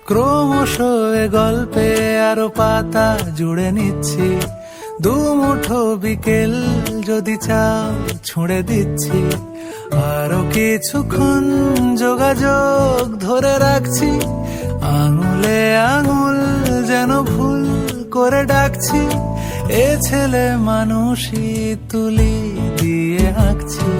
ক্রমশ এ গল্পে আরো পাতা জুড়ে নিচ্ছি, দুমুঠো বিকেল যদি চাও ছুঁড়ে দিচ্ছি, আরো কিছুক্ষণ যোগাযোগ ধরে রাখছি, আঙুলে আঙুল যেন ভুল করে ডাকছি, এ ছেলে মানুষই তুলি দিয়ে আঁকছি।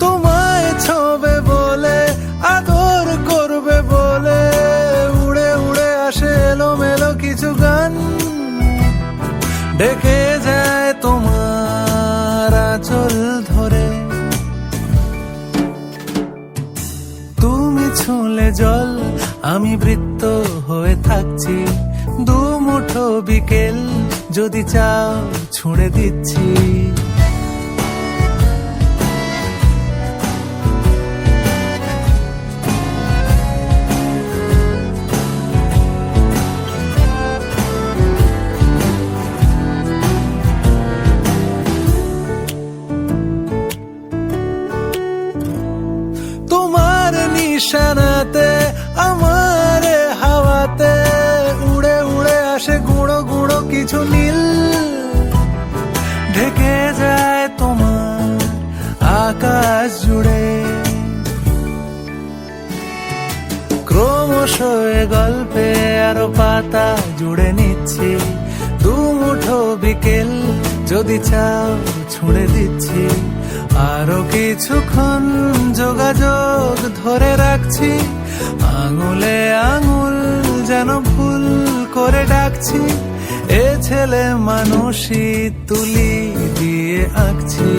তোমায় ছোবে বলে, আদর করবে বলে, উড়ে উড়ে আসে এলোমেলো কিছু গান, ডেকে যায় তোমার আঁচল ধরে। তুমি ছুঁলে জল, আমি বৃত্ত হয়ে থাকছি, দুমুঠো বিকেল যদি চাও ছুঁড়ে দিচ্ছি। তোমার নিশানাতে, আমার হাওয়াতে, উড়ে উড়ে আসে গুঁড়ো গুঁড়ো কিছু নীল, ঢেকে যায় তোমার আকাশ জুড়ে। ক্রমশ এ গল্পে আরো পাতা জুড়ে নিচ্ছি, দুমুঠো বিকেল যদি চাও ছুঁড়ে দিচ্ছি, আরো কিছুক্ষণ যোগাযোগ ধরে রাখছি, আঙুলে আঙুল যেন ভুল করে ডাকছি, এ ছেলে মানুষই তুলি দিয়ে আঁকছি।